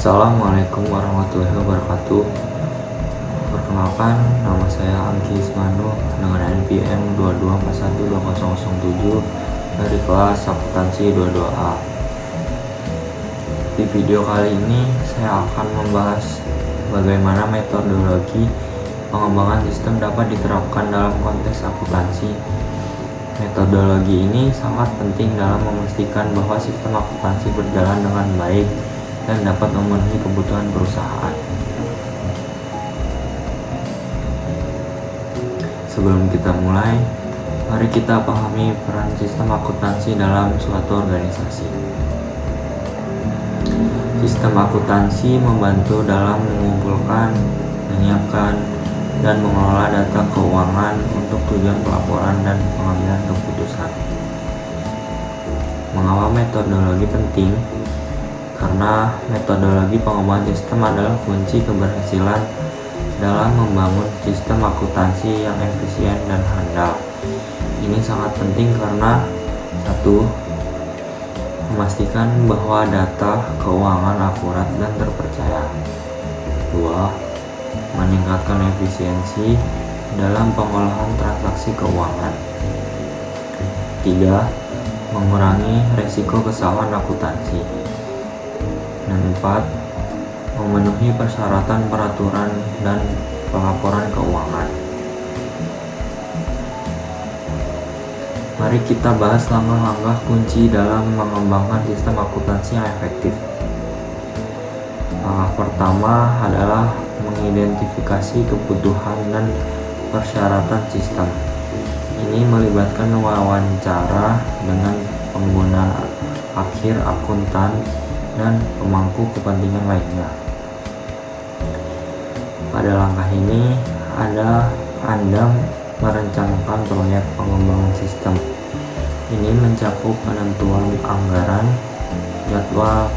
Assalamualaikum warahmatullahi wabarakatuh. Perkenalkan, nama saya Anggi Ismanu dengan NPM 22412007 dari kelas akuntansi 22A. Di video kali ini saya akan membahas bagaimana metodologi pengembangan sistem dapat diterapkan dalam konteks akuntansi. Metodologi ini sangat penting dalam memastikan bahwa sistem akuntansi berjalan dengan baik dan dapat memenuhi kebutuhan perusahaan. Sebelum kita mulai, mari kita pahami peran sistem akuntansi dalam suatu organisasi. Sistem akuntansi membantu dalam mengumpulkan, menyiapkan, dan mengelola data keuangan untuk tujuan pelaporan dan pengambilan keputusan. Mengapa metodologi penting? Karena metodologi pengembangan sistem adalah kunci keberhasilan dalam membangun sistem akuntansi yang efisien dan handal. Ini sangat penting karena 1. Memastikan bahwa data keuangan akurat dan terpercaya. 2. Meningkatkan efisiensi dalam pengolahan transaksi keuangan. 3. Mengurangi resiko kesalahan akuntansi. Dan 4. Memenuhi persyaratan peraturan dan pelaporan keuangan. Mari kita bahas langkah-langkah kunci dalam mengembangkan sistem akuntansi yang efektif. Langkah pertama adalah mengidentifikasi kebutuhan dan persyaratan sistem. Ini melibatkan wawancara dengan pengguna akhir, akuntan, dan pemangku kepentingan lainnya. Pada langkah ini, Anda merencanakan proyek pengembangan sistem. Ini mencakup penentuan anggaran, jadwal,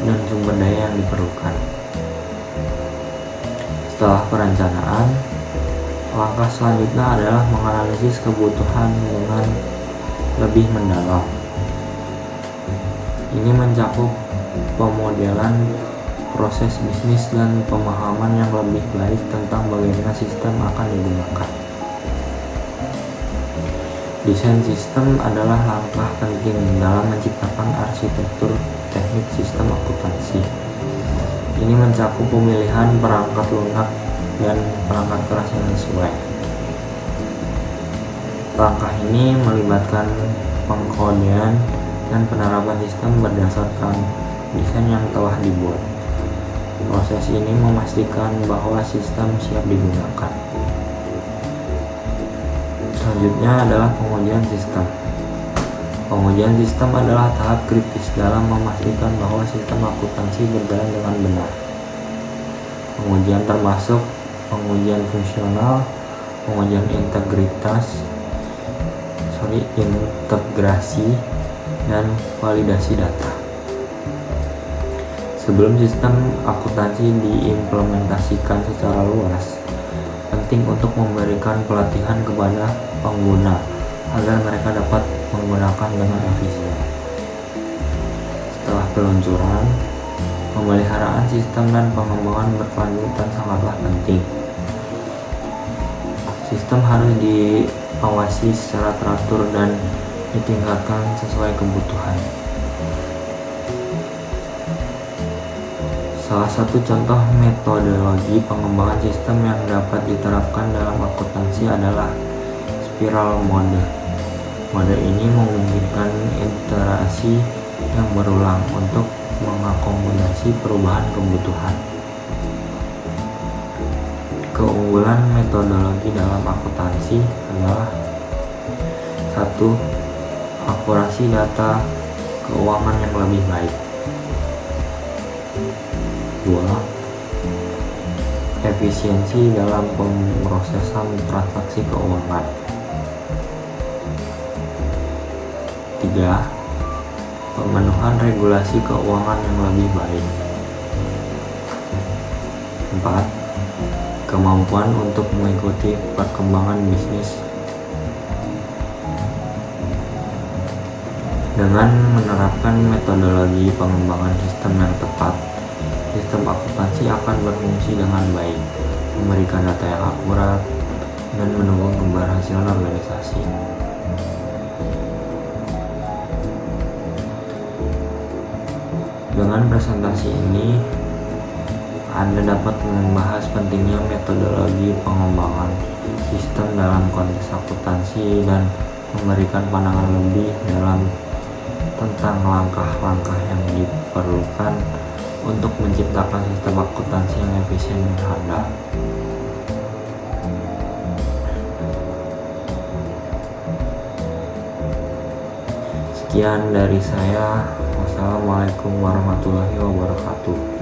dan sumber daya yang diperlukan. Setelah perencanaan, langkah selanjutnya adalah menganalisis kebutuhan dengan lebih mendalam. Ini mencakup pemodelan proses bisnis dan pemahaman yang lebih baik tentang bagaimana sistem akan digunakan. Desain sistem adalah langkah penting dalam menciptakan arsitektur teknik sistem akuntansi. Ini mencakup pemilihan perangkat lunak dan perangkat keras yang sesuai. Langkah ini melibatkan pengkodean dan penerapan sistem berdasarkan desain yang telah dibuat. Proses ini memastikan bahwa sistem siap digunakan. Selanjutnya adalah pengujian sistem. Pengujian sistem adalah tahap kritis dalam memastikan bahwa sistem akuntansi berjalan dengan benar. Pengujian termasuk pengujian fungsional, pengujian integrasi, dan validasi data. Sebelum sistem akuntansi diimplementasikan secara luas, penting untuk memberikan pelatihan kepada pengguna agar mereka dapat menggunakan dengan efisien. Setelah peluncuran, pemeliharaan sistem dan pengembangan berkelanjutan sangatlah penting. Sistem harus diawasi secara teratur dan ditingkatkan sesuai kebutuhan. Salah satu contoh metodologi pengembangan sistem yang dapat diterapkan dalam akuntansi adalah spiral mode. Mode ini memungkinkan iterasi yang berulang untuk mengakomodasi perubahan kebutuhan. Keunggulan metodologi dalam akuntansi adalah 1. Akurasi data keuangan yang lebih baik. 2. Efisiensi dalam pemrosesan transaksi keuangan. 3. Pemenuhan regulasi keuangan yang lebih baik. 4. Kemampuan untuk mengikuti perkembangan bisnis. Dengan menerapkan metodologi pengembangan sistem yang tepat, sistem akuntansi akan berfungsi dengan baik, memberikan data yang akurat, dan mendukung keberhasilan organisasi. Dengan presentasi ini, Anda dapat membahas pentingnya metodologi pengembangan sistem dalam konteks akuntansi dan memberikan pandangan lebih dalam tentang langkah-langkah yang diperlukan untuk menciptakan sistem akuntansi yang efisien dan handal. Sekian dari saya. Wassalamualaikum warahmatullahi wabarakatuh.